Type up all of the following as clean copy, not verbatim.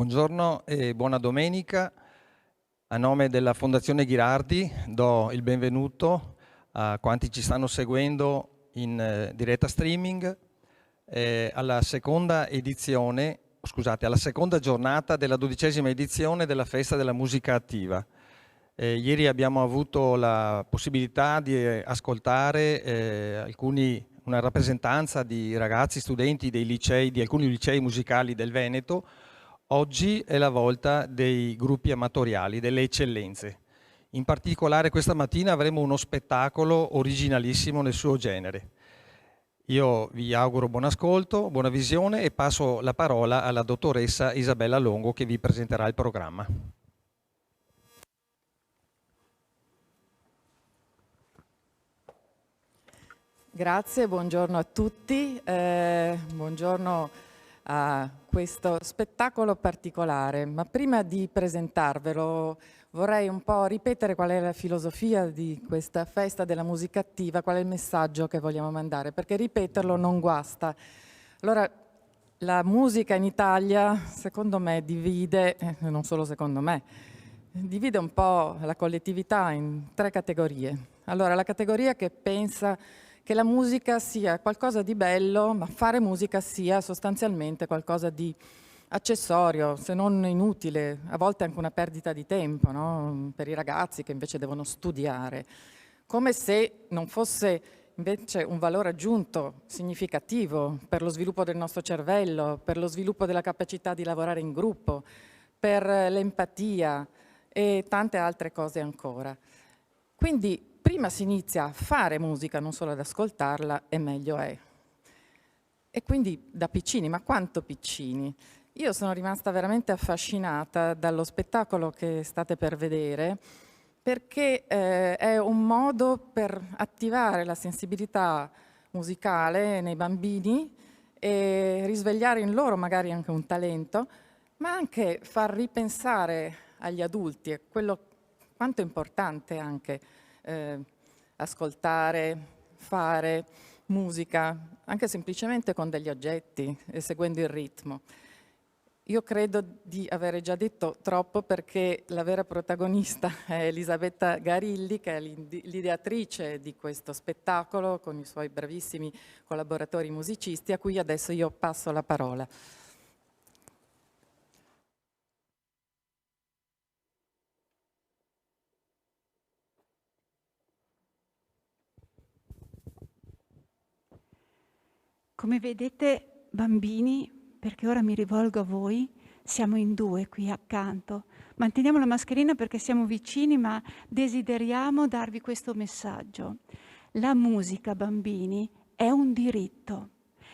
Buongiorno e buona domenica. A nome della Fondazione Ghirardi do il benvenuto a quanti ci stanno seguendo in diretta streaming alla seconda giornata della 12ª edizione della Festa della Musica Attiva. Ieri abbiamo avuto la possibilità di ascoltare una rappresentanza di ragazzi, studenti di alcuni licei musicali del Veneto. Oggi è la volta dei gruppi amatoriali, delle eccellenze. In particolare questa mattina avremo uno spettacolo originalissimo nel suo genere. Io vi auguro buon ascolto, buona visione e passo la parola alla dottoressa Isabella Longo che vi presenterà il programma. Grazie, buongiorno a tutti, buongiorno a questo spettacolo particolare, ma prima di presentarvelo vorrei un po' ripetere qual è la filosofia di questa Festa della Musica Attiva, qual è il messaggio che vogliamo mandare, perché ripeterlo non guasta. Allora, la musica in Italia, secondo me, divide, non solo secondo me, divide un po' la collettività in 3 categorie. Allora, la categoria che pensa che la musica sia qualcosa di bello, ma fare musica sia sostanzialmente qualcosa di accessorio, se non inutile, a volte anche una perdita di tempo, no? Per i ragazzi che invece devono studiare. Come se non fosse invece un valore aggiunto significativo per lo sviluppo del nostro cervello, per lo sviluppo della capacità di lavorare in gruppo, per l'empatia e tante altre cose ancora. Quindi prima si inizia a fare musica, non solo ad ascoltarla, e meglio è. E quindi da piccini, ma quanto piccini? Io sono rimasta veramente affascinata dallo spettacolo che state per vedere, perché è un modo per attivare la sensibilità musicale nei bambini e risvegliare in loro magari anche un talento, ma anche far ripensare agli adulti, e quello quanto è importante anche ascoltare, fare musica, anche semplicemente con degli oggetti e seguendo il ritmo. Io credo di avere già detto troppo perché la vera protagonista è Elisabetta Garilli, che è l'ideatrice di questo spettacolo con i suoi bravissimi collaboratori musicisti, a cui adesso io passo la parola. Come vedete, bambini, perché ora mi rivolgo a voi, siamo in 2 qui accanto. Manteniamo la mascherina perché siamo vicini, ma desideriamo darvi questo messaggio. La musica, bambini, è un diritto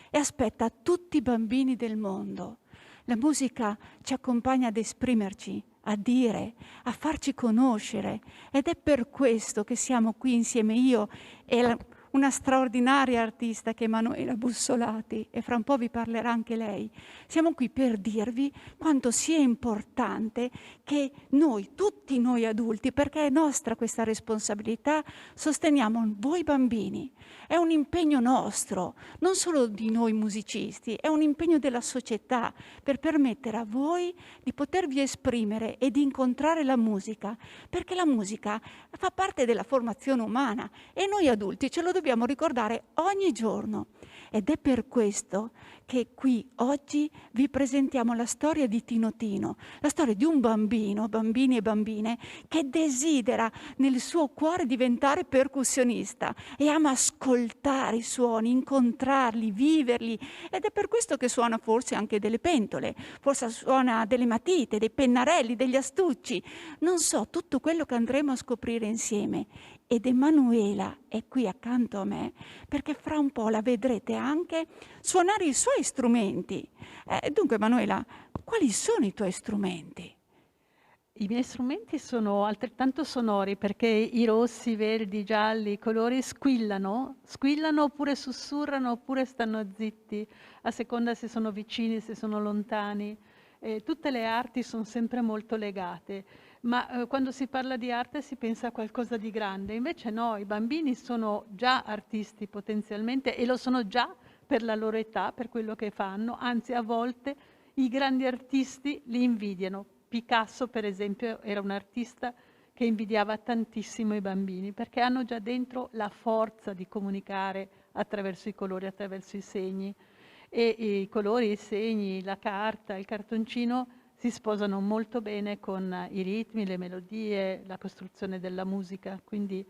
e aspetta tutti i bambini del mondo. La musica ci accompagna ad esprimerci, a dire, a farci conoscere, ed è per questo che siamo qui insieme io e una straordinaria artista che è Emanuela Bussolati, e fra un po' vi parlerà anche lei. Siamo qui per dirvi quanto sia importante che noi, tutti noi adulti, perché è nostra questa responsabilità, sosteniamo voi bambini. È un impegno nostro, non solo di noi musicisti, è un impegno della società per permettere a voi di potervi esprimere e di incontrare la musica, perché la musica fa parte della formazione umana e noi adulti ce lo dobbiamo ricordare ogni giorno. Ed è per questo che qui oggi vi presentiamo la storia di Tino Tino, la storia di un bambino, bambini e bambine, che desidera nel suo cuore diventare percussionista e ama ascoltare i suoni, incontrarli, viverli, ed è per questo che suona forse anche delle pentole, forse suona delle matite, dei pennarelli, degli astucci, non so, tutto quello che andremo a scoprire insieme. Ed Emanuela è qui accanto a me perché fra un po' la vedrete anche suonare i suoi strumenti. Dunque Emanuela, quali sono i tuoi strumenti? I miei strumenti sono altrettanto sonori perché i rossi, i verdi, i gialli, i colori squillano oppure sussurrano oppure stanno zitti, a seconda se sono vicini, se sono lontani. Tutte le arti sono sempre molto legate. Ma quando si parla di arte si pensa a qualcosa di grande, invece no, i bambini sono già artisti potenzialmente e lo sono già per la loro età, per quello che fanno, anzi a volte i grandi artisti li invidiano. Picasso, per esempio, era un artista che invidiava tantissimo i bambini, perché hanno già dentro la forza di comunicare attraverso i colori, attraverso i segni. E i colori, i segni, la carta, il cartoncino si sposano molto bene con i ritmi, le melodie, la costruzione della musica. Quindi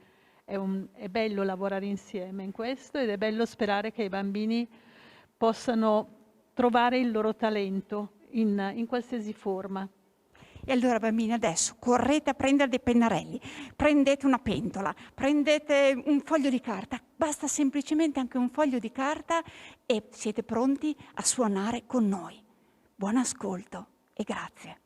è bello lavorare insieme in questo, ed è bello sperare che i bambini possano trovare il loro talento in qualsiasi forma. E allora bambini, adesso correte a prendere dei pennarelli, prendete una pentola, prendete un foglio di carta, basta semplicemente anche un foglio di carta e siete pronti a suonare con noi. Buon ascolto e grazie.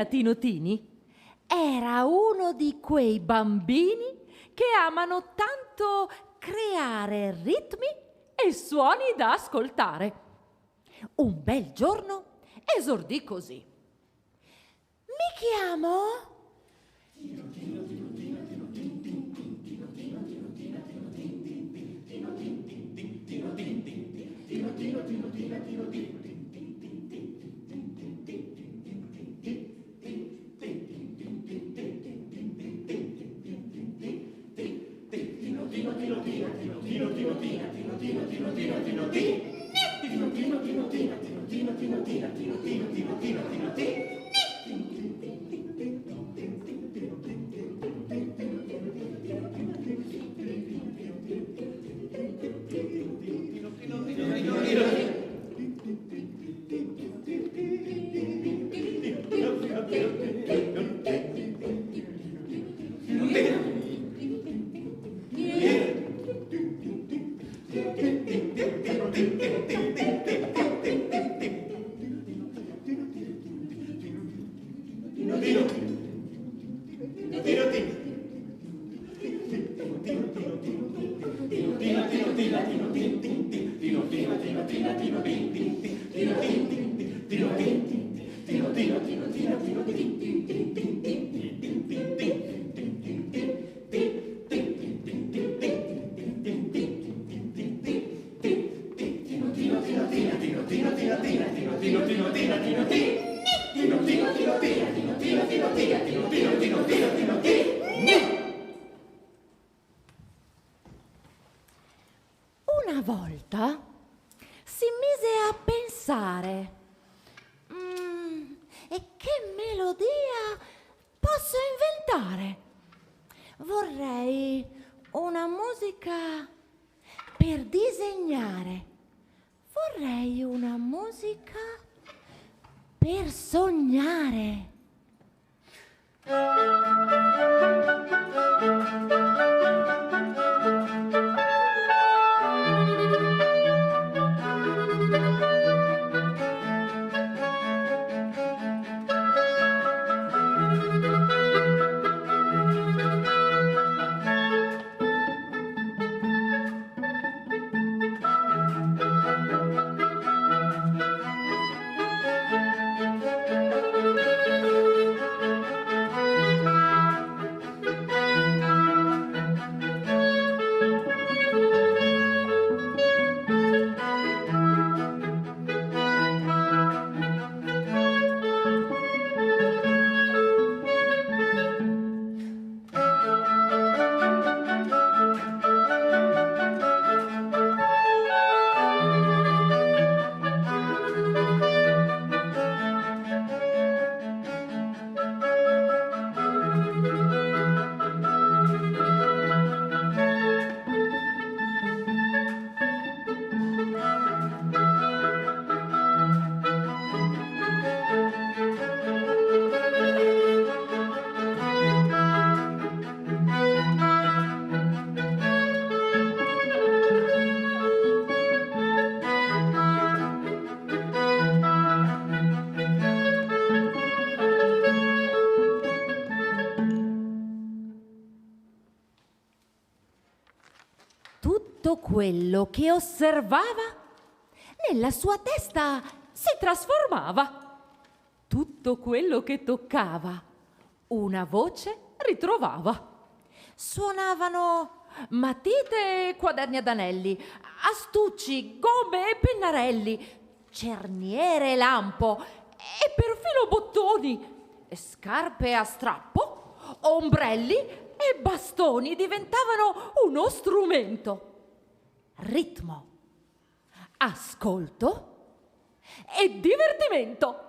Tinotini era uno di quei bambini che amano tanto creare ritmi e suoni da ascoltare. Un bel giorno esordì così: mi chiamo... Una volta si mise a pensare: e che melodia posso inventare? Vorrei una musica per disegnare. Vorrei una musica per sognare. tutto quello che osservava nella sua testa si trasformava. Tutto quello che toccava una voce ritrovava. Suonavano matite e quaderni ad anelli, astucci, gomme e pennarelli, cerniere e lampo e perfino bottoni, scarpe a strappo, ombrelli e bastoni diventavano uno strumento. Ritmo, ascolto e divertimento.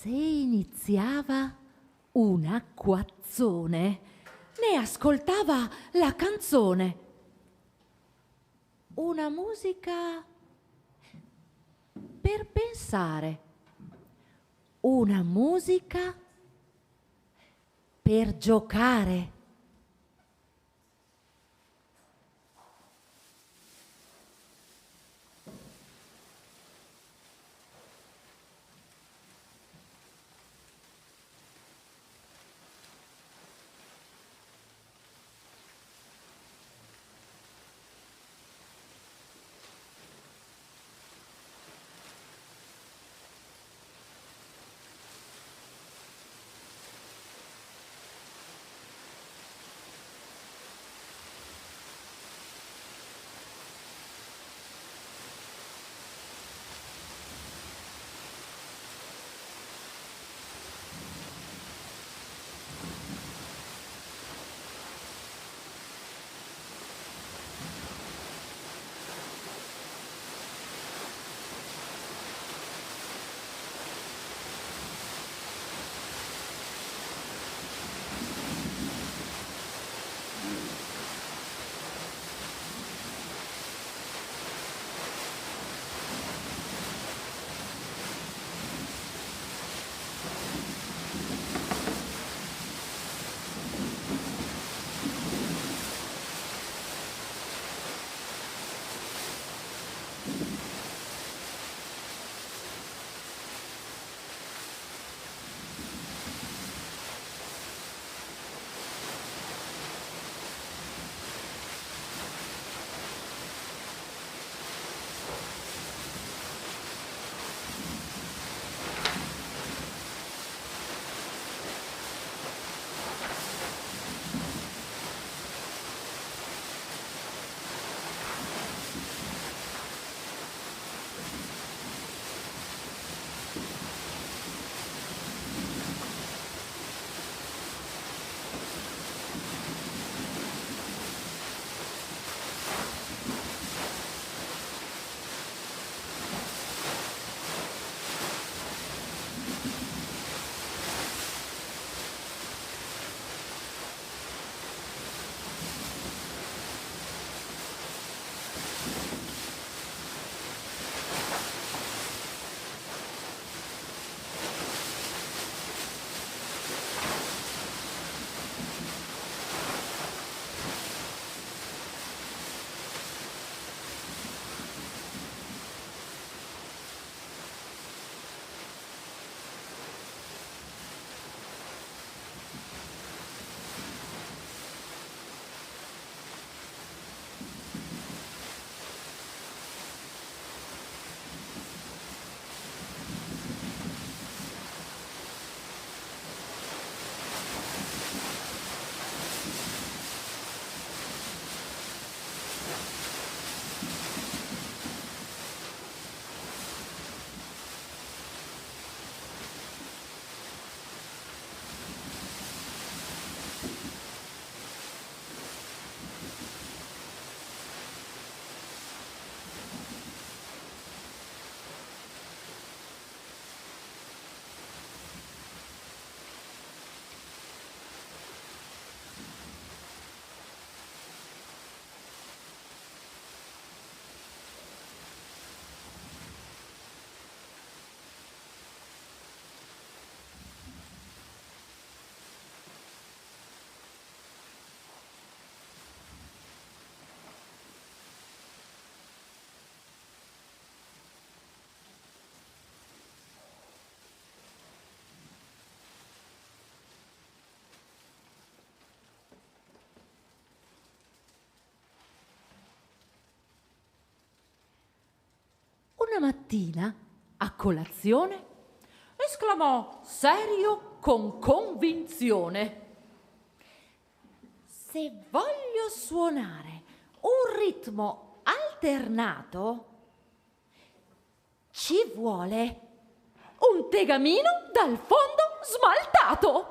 Se iniziava un acquazzone, ne ascoltava la canzone. Una musica per pensare, una musica per giocare. Una mattina, a colazione, esclamò serio con convinzione: se voglio suonare un ritmo alternato, ci vuole un tegamino dal fondo smaltato.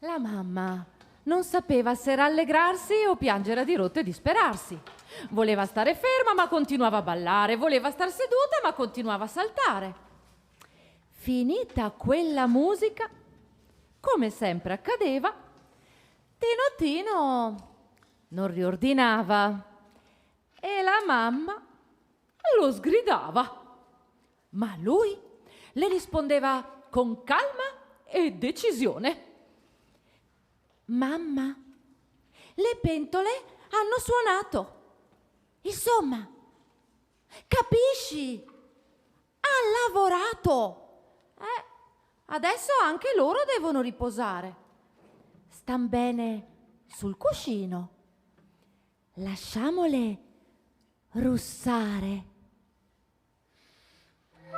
La mamma non sapeva se rallegrarsi o piangere a dirotto e disperarsi. Voleva stare ferma ma continuava a ballare, voleva star seduta ma continuava a saltare. Finita quella musica, come sempre accadeva, Tino non riordinava e la mamma lo sgridava. Ma lui le rispondeva con calma e decisione. Mamma, le pentole hanno suonato. Insomma, capisci? Ha lavorato. Adesso anche loro devono riposare. Stan bene sul cuscino. Lasciamole russare. Io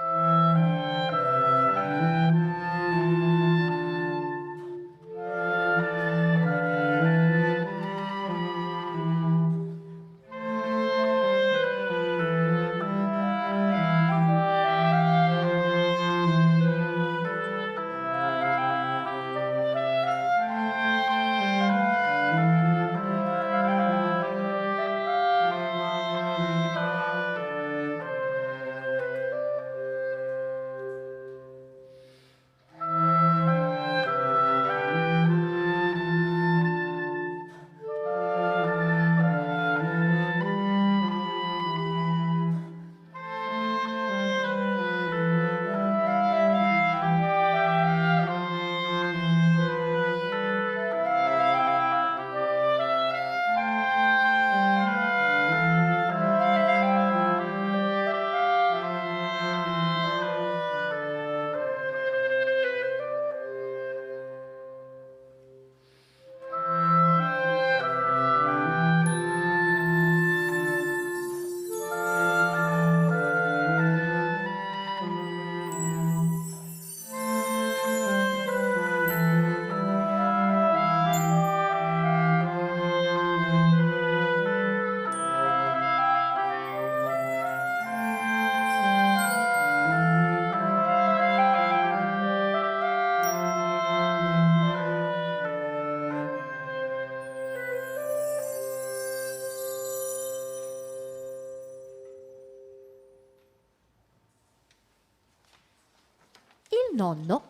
nonno,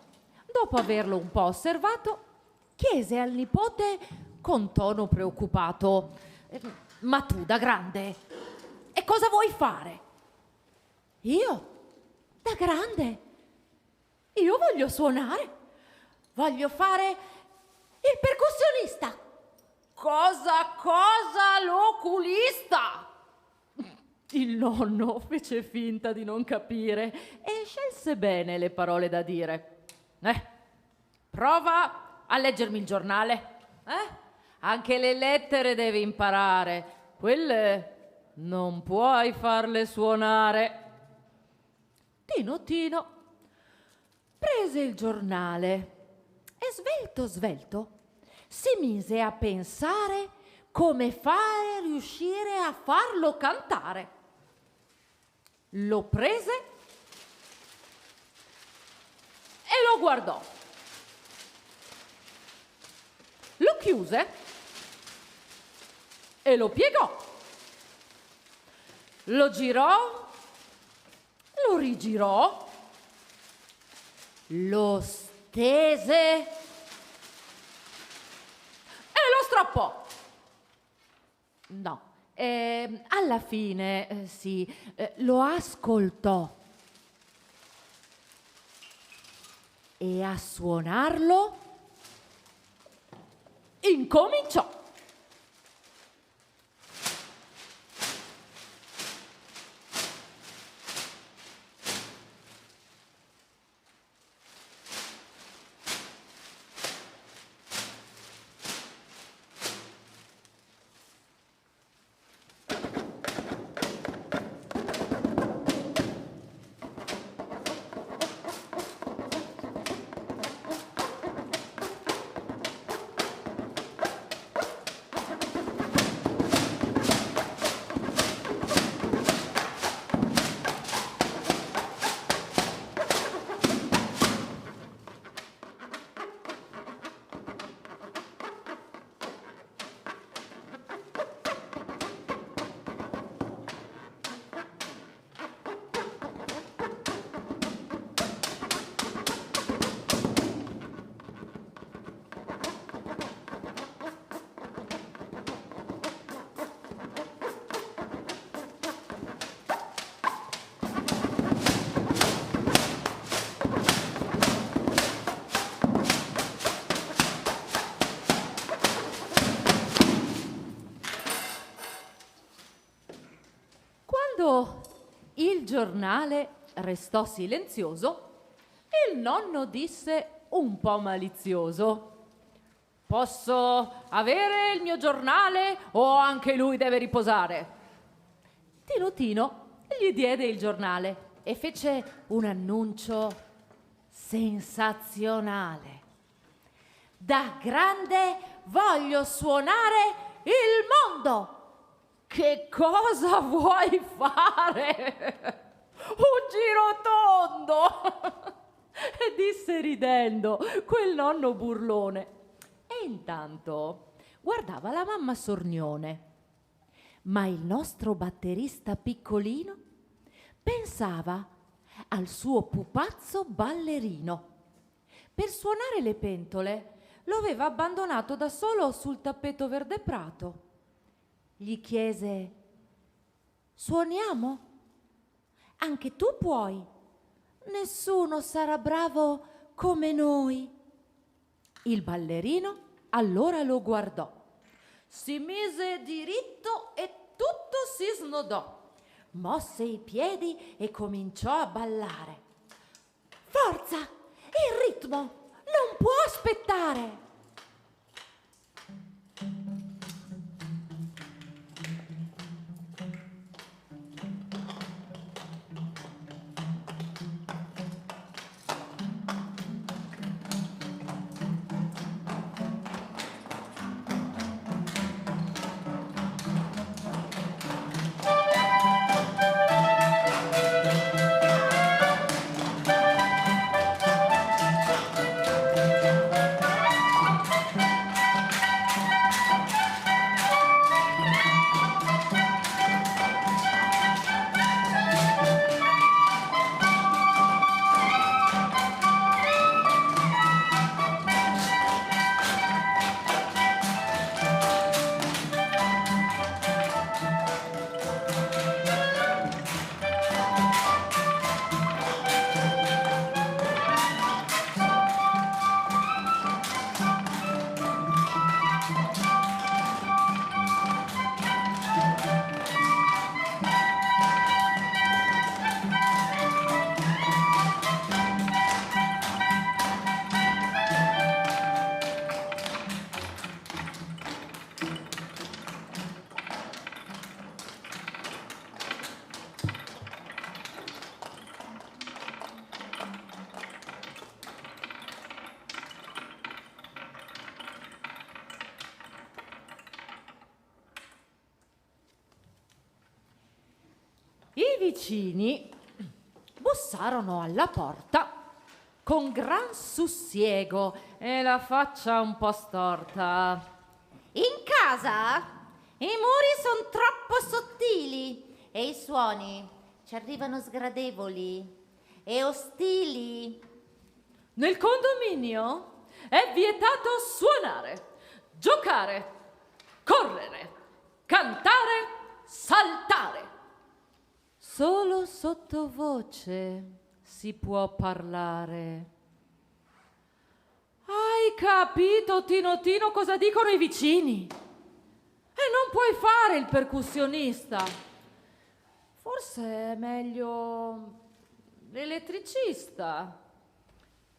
dopo averlo un po' osservato, chiese al nipote con tono preoccupato: «Ma tu da grande, e cosa vuoi fare?» «Io? Da grande? Io voglio suonare, voglio fare il percussionista». «Cosa, l'oculista?» Il nonno fece finta di non capire e scelse bene le parole da dire. Prova a leggermi il giornale. Anche le lettere devi imparare. Quelle non puoi farle suonare». Tino prese il giornale e svelto si mise a pensare come fare riuscire a farlo cantare. Lo prese e lo guardò. Lo chiuse e lo piegò. Lo girò, lo rigirò, lo stese e lo strappò. No, alla fine lo ascoltò e a suonarlo incominciò. Quando il giornale restò silenzioso, il nonno disse un po' malizioso: «Posso avere il mio giornale o anche lui deve riposare?» Tino gli diede il giornale e fece un annuncio sensazionale: «Da grande voglio suonare il mondo! Che cosa vuoi fare?» «Un giro tondo!» e disse ridendo quel nonno burlone. E intanto guardava la mamma sornione. Ma il nostro batterista piccolino pensava al suo pupazzo ballerino. Per suonare le pentole lo aveva abbandonato da solo sul tappeto verde prato. Gli chiese: «Suoniamo? Anche tu puoi. Nessuno sarà bravo come noi». Il ballerino allora lo guardò, si mise diritto e tutto si snodò, mosse i piedi e cominciò a ballare. «Forza! Il ritmo non può aspettare!» vicini bussarono alla porta con gran sussiego e la faccia un po' storta. In casa i muri sono troppo sottili e i suoni ci arrivano sgradevoli e ostili. Nel condominio è vietato suonare, giocare, correre, cantare, saltare. Solo sottovoce si può parlare. Hai capito, Tino Tino, cosa dicono i vicini? E non puoi fare il percussionista. Forse è meglio l'elettricista.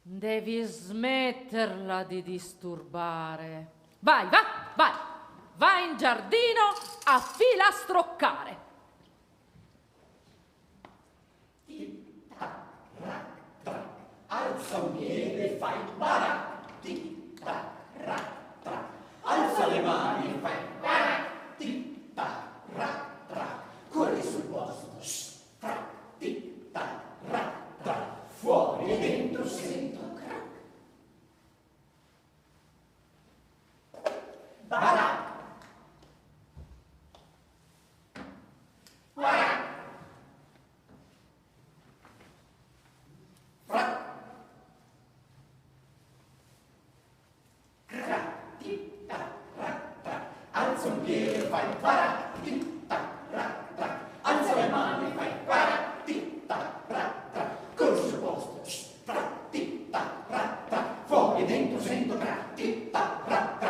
Devi smetterla di disturbare. Vai, vai. Vai in giardino a filastroccare. Alza un piede e fai barac, tic tac, rac, trac. Alza le mani e fai barac, tic tac, rac, trac. Corri sul posto, frac, tic tac, rac, trac. Fuori e dentro sento crac. Barac. Barac. Frac. Alza un piede, fai parac, tic tac, rac, trac. Alza le mani, fai parac, tic tac, rac, trac. Corri sul posto, frac, tic tac, rac, trac. Fuori e dentro sento crac, tic tac, rac, trac.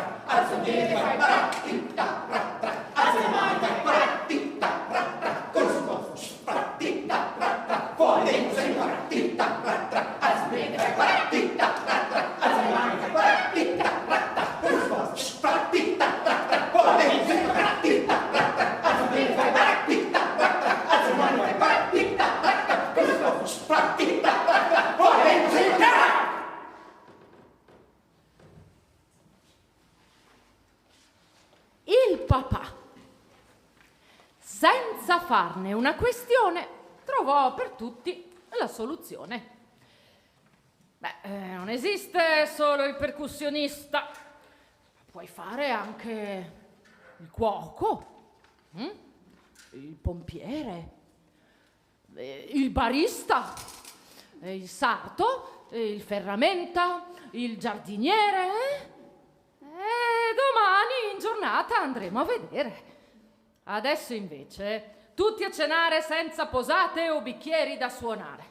Alza un piede, fai parac, tic tac, rac, trac. Alza le mani, fai parac, tic tac, rac, trac. Corri sul posto, frac, tic tac, rac, trac. Fuori e dentro sento crac, tic tac, rac, trac. Alza un piede, fai parac, tic tac, rac, trac. Alza le mani, fai parac, tic tac, rac, trac. Corri sul posto, frac, tic tac, rac, trac. Fuori e dentro sento crac, tic tac, rac, trac. Alza un piede, fai parac, tic tac, rac, trac. Alza le mani, fai parac, tic tac, rac, trac. Corri sul posto, frac, tic tac, rac, trac. Fuori e dentro sento crac. Il papà, senza farne una questione, trovò per tutti la soluzione. Non esiste solo il percussionista, puoi fare anche il cuoco, il pompiere, il barista, il sarto, il ferramenta, il giardiniere. E domani in giornata andremo a vedere. Adesso invece tutti a cenare senza posate o bicchieri da suonare.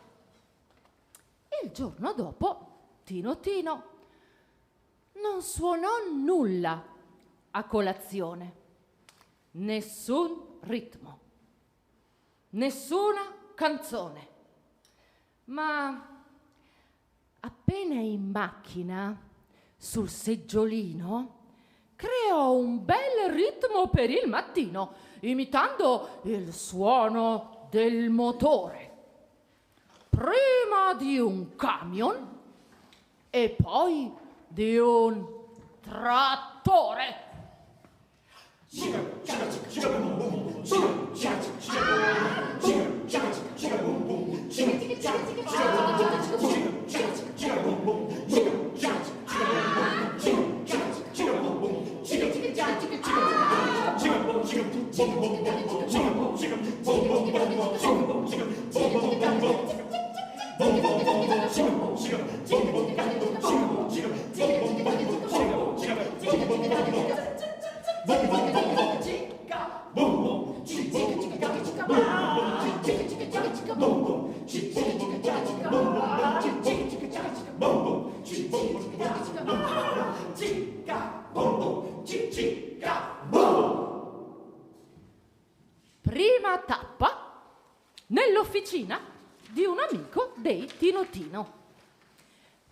Il giorno dopo Tino Tino non suonò nulla a colazione. Nessun ritmo, nessuna canzone. Ma appena in macchina, sul seggiolino, creò un bel ritmo per il mattino, imitando il suono del motore. Prima di un camion e poi di un trattore. Prima tappa nell'officina di un amico dei Tino Tino.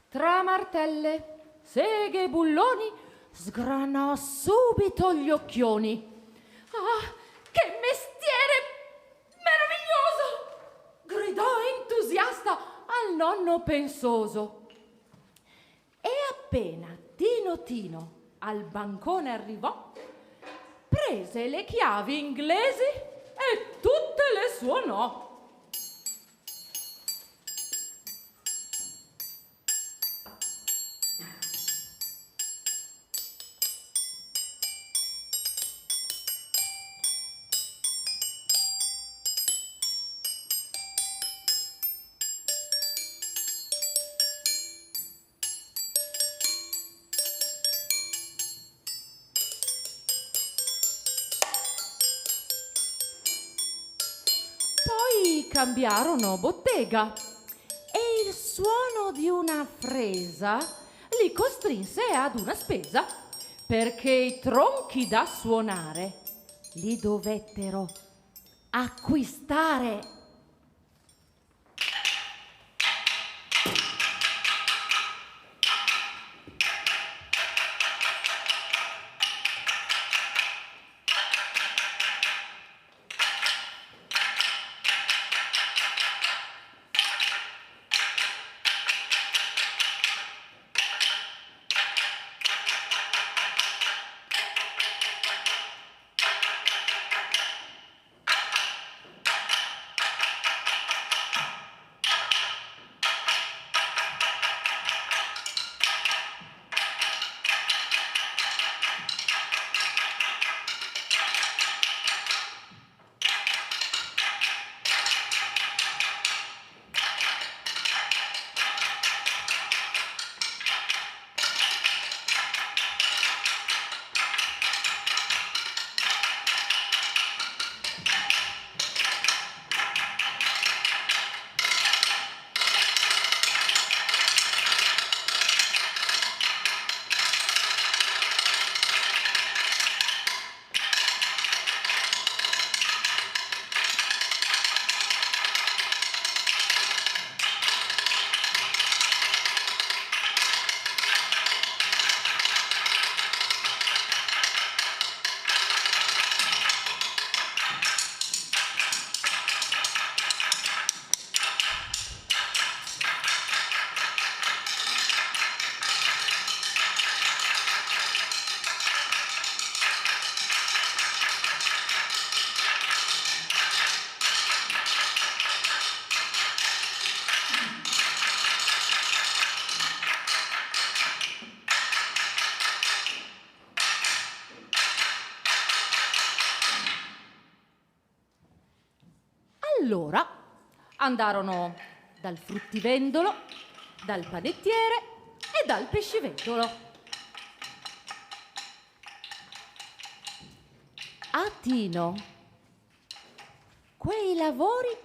Tra martelle, seghe e bulloni sgranò subito gli occhioni. Ah, che mestiere meraviglioso! Gridò entusiasta al nonno pensoso. E appena Tino Tino al bancone arrivò, prese le chiavi inglesi e tutte le suonò. cambiarono bottega e il suono di una fresa li costrinse ad una spesa, perché i tronchi da suonare li dovettero acquistare. Allora andarono dal fruttivendolo, dal panettiere e dal pescivendolo. A Tino quei lavori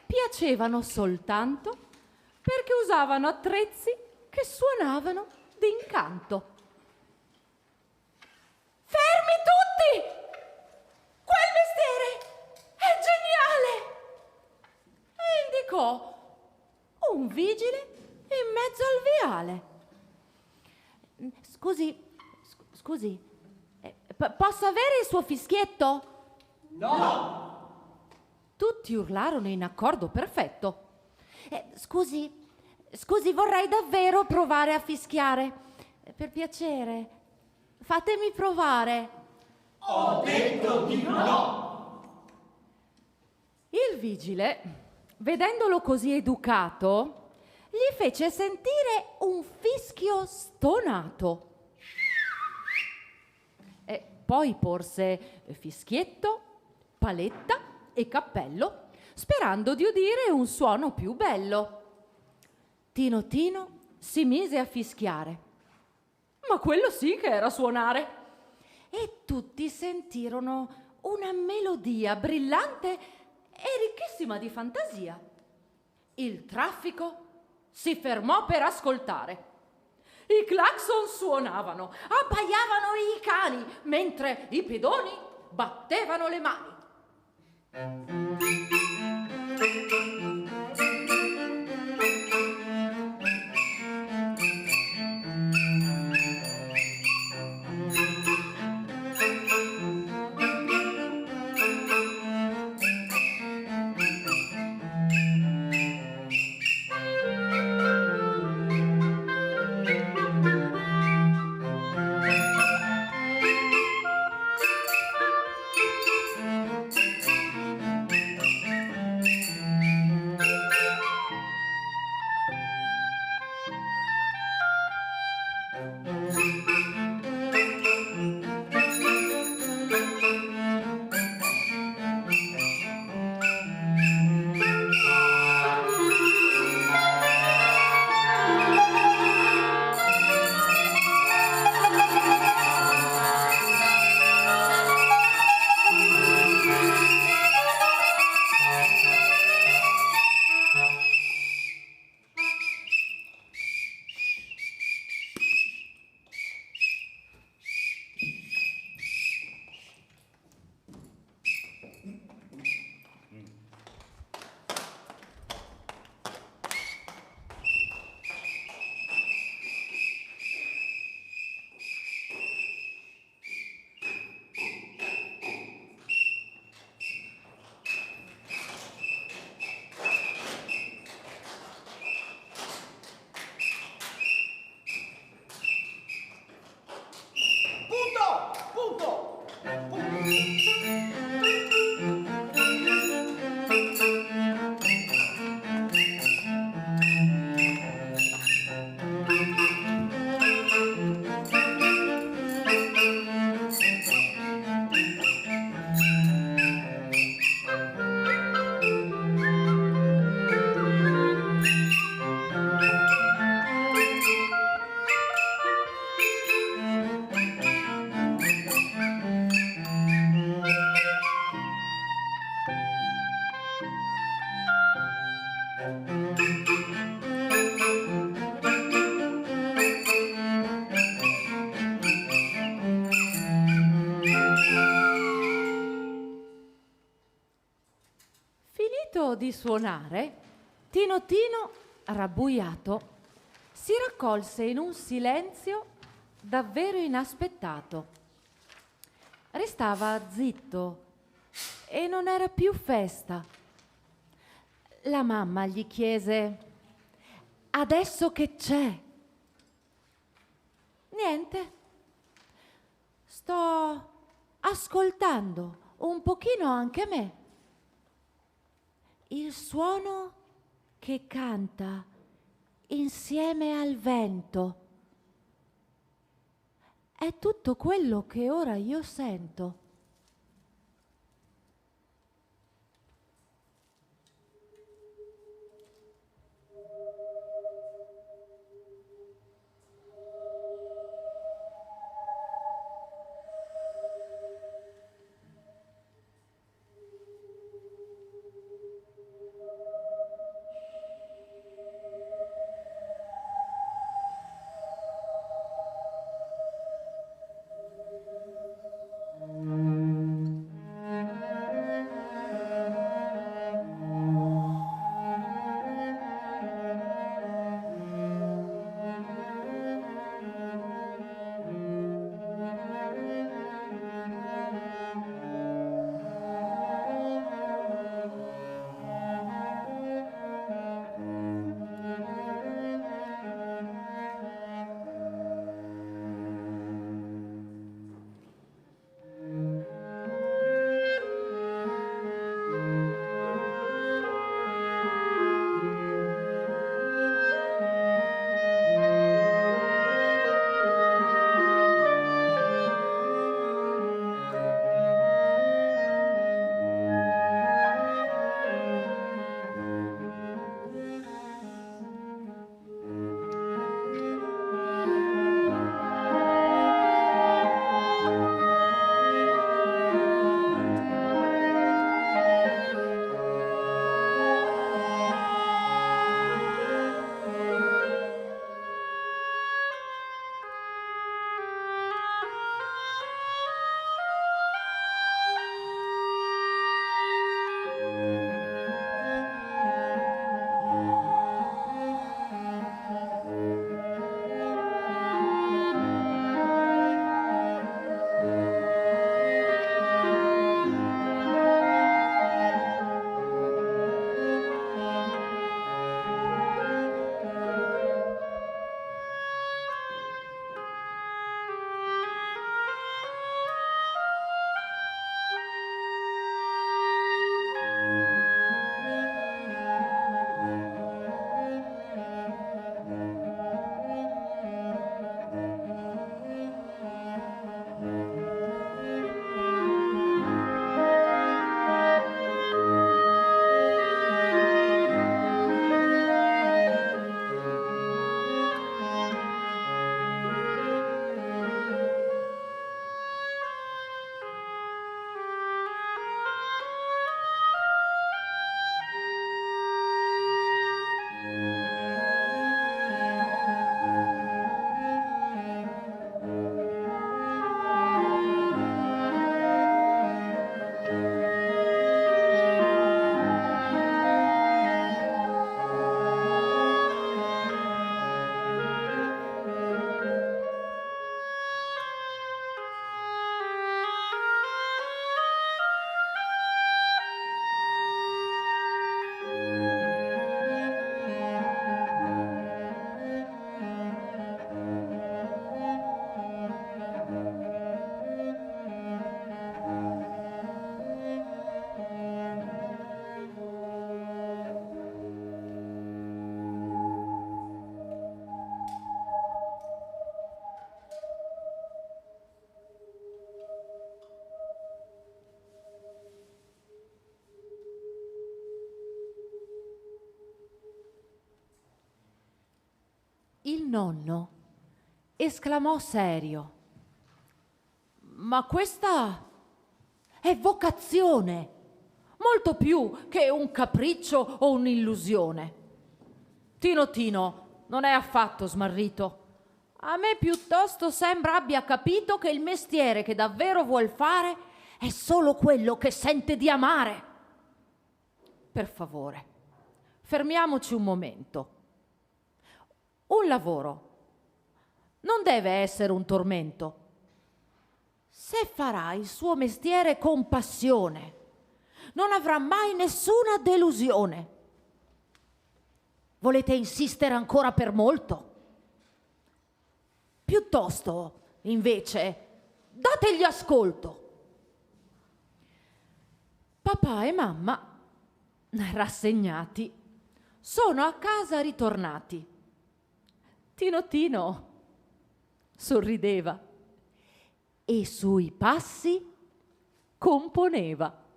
piacevano soltanto perché usavano attrezzi che suonavano d'incanto. Fermi tutti! Quel mestiere è geniale! E indicò un vigile in mezzo al viale. Scusi, posso avere il suo fischietto? No! Tutti urlarono in accordo perfetto. Scusi, vorrei davvero provare a fischiare. Per piacere, fatemi provare. Ho detto di no! Il vigile, vedendolo così educato, gli fece sentire un fischio stonato. E poi porse fischietto, paletta e cappello, sperando di udire un suono più bello. Tino si mise a fischiare, ma quello sì che era suonare. E tutti sentirono una melodia brillante e ricchissima di fantasia. Il traffico si fermò per ascoltare. I clacson suonavano, abbaiavano i cani, mentre i pedoni battevano le mani. Finito di suonare, Tino Tino, rabbuiato, si raccolse in un silenzio davvero inaspettato. Restava zitto e non era più festa. La mamma gli chiese: adesso che c'è? Niente. Sto ascoltando un pochino anche me. Il suono che canta insieme al vento. È tutto quello che ora io sento. Il nonno esclamò serio: ma questa è vocazione, molto più che un capriccio o un'illusione. Tino non è affatto smarrito. A me piuttosto sembra abbia capito che il mestiere che davvero vuol fare è solo quello che sente di amare. Per favore, fermiamoci un momento. Un lavoro non deve essere un tormento. Se farà il suo mestiere con passione, non avrà mai nessuna delusione. Volete insistere ancora per molto? Piuttosto, invece, dategli ascolto. Papà e mamma, rassegnati, sono a casa ritornati. Tino sorrideva e sui passi componeva.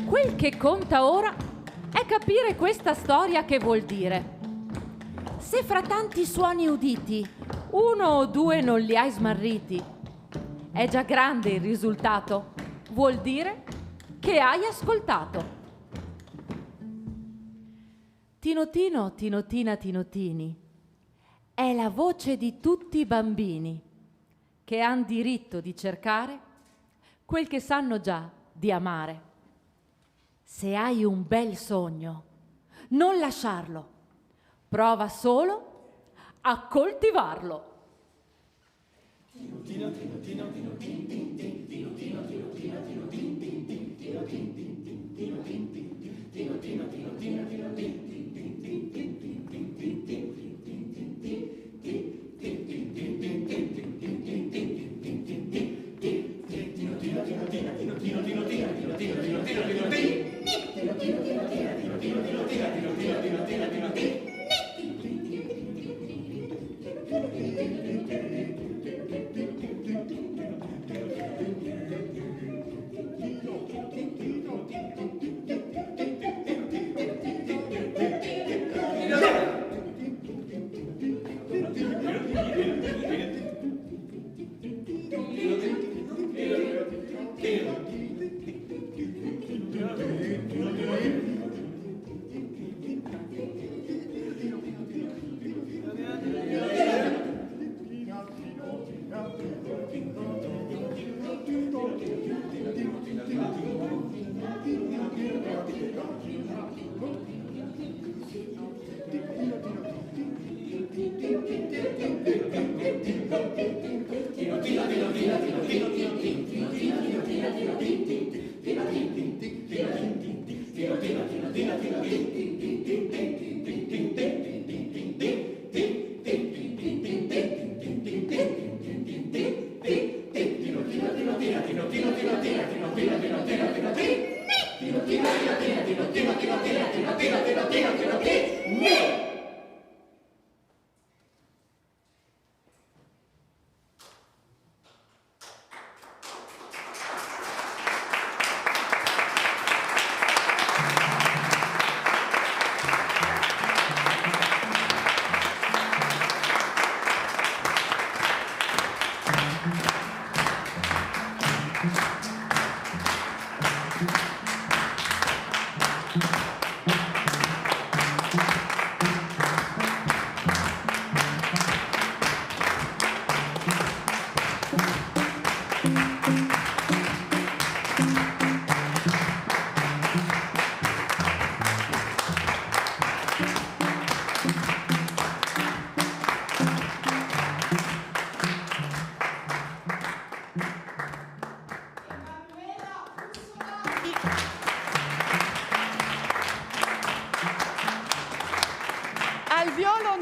Quel che conta ora è capire questa storia che vuol dire. Se fra tanti suoni uditi uno o due non li hai smarriti, è già grande il risultato. Vuol dire che hai ascoltato. Tinotini è la voce di tutti i bambini che han diritto di cercare quel che sanno già di amare. Se hai un bel sogno, non lasciarlo. Prova solo a coltivarlo.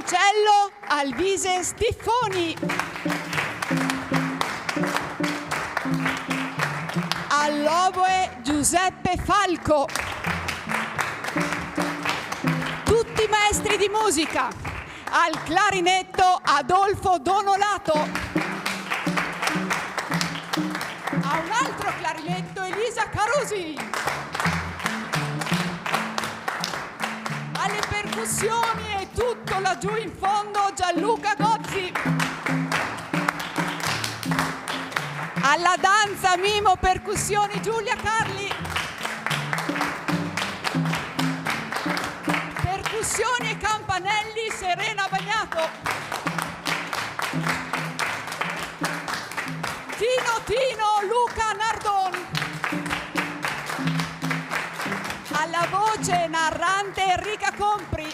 violoncello Alvise Stiffoni. All'oboe Giuseppe Falco. Tutti maestri di musica. Al clarinetto Adolfo Donolato. A un altro clarinetto Elisa Carosi. Alle percussioni e tutto laggiù in fondo Gianluca Gozzi. Alla danza mimo percussioni Giulia Carli. Percussioni e campanelli Serena Bagnato. Tino Luca Nardon. Alla voce narrante Enrica Compri.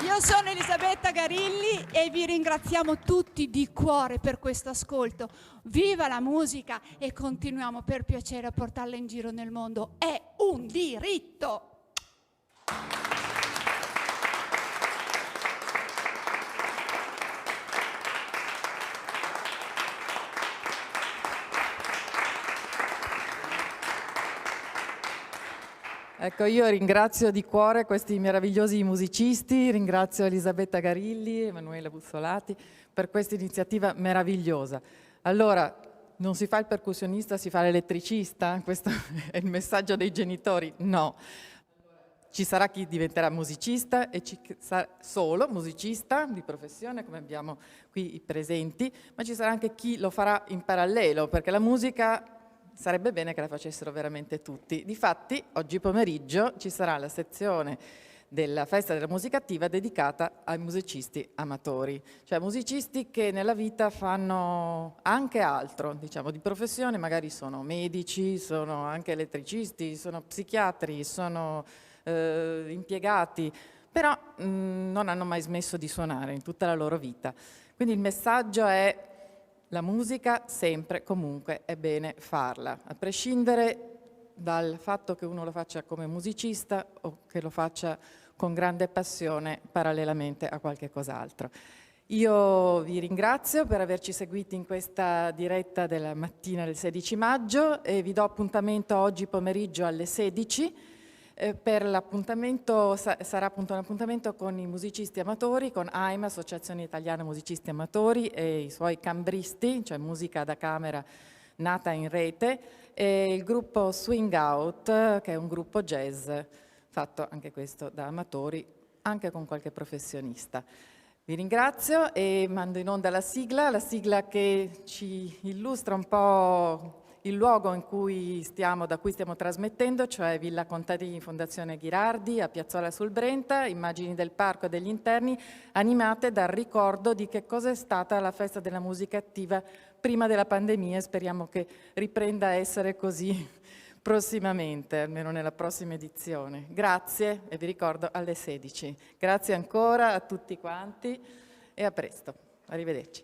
Io sono Elisabetta Garilli e vi ringraziamo tutti di cuore per questo ascolto. Viva la musica e continuiamo per piacere a portarla in giro nel mondo. È un diritto! Ecco, io ringrazio di cuore questi meravigliosi musicisti, ringrazio Elisabetta Garilli, Emanuela Bussolati per questa iniziativa meravigliosa. Allora, non si fa il percussionista, si fa l'elettricista? Questo è il messaggio dei genitori? No. Ci sarà chi diventerà musicista e ci sarà solo musicista di professione, come abbiamo qui presenti, ma ci sarà anche chi lo farà in parallelo, perché la musica sarebbe bene che la facessero veramente tutti. Difatti, oggi pomeriggio ci sarà la sezione della Festa della Musica Attiva dedicata ai musicisti amatori, cioè musicisti che nella vita fanno anche altro, diciamo, di professione, magari sono medici, sono anche elettricisti, sono psichiatri, sono impiegati, però non hanno mai smesso di suonare in tutta la loro vita. Quindi il messaggio è: la musica sempre, comunque, è bene farla, a prescindere dal fatto che uno lo faccia come musicista o che lo faccia con grande passione parallelamente a qualche cos'altro. Io vi ringrazio per averci seguiti in questa diretta della mattina del 16 maggio e vi do appuntamento oggi pomeriggio alle 16. Per l'appuntamento sarà appunto un appuntamento con i musicisti amatori, con AIMA, Associazione Italiana Musicisti Amatori, e i suoi cambristi, cioè musica da camera nata in rete, e il gruppo Swing Out, che è un gruppo jazz fatto anche questo da amatori, anche con qualche professionista. Vi ringrazio e mando in onda la sigla che ci illustra un po' il luogo da cui stiamo trasmettendo, cioè Villa Contadini, Fondazione Ghirardi, a Piazzola sul Brenta, immagini del parco e degli interni animate dal ricordo di che cosa è stata la Festa della Musica Attiva prima della pandemia, e speriamo che riprenda a essere così prossimamente, almeno nella prossima edizione. Grazie e vi ricordo alle 16. Grazie ancora a tutti quanti e a presto. Arrivederci.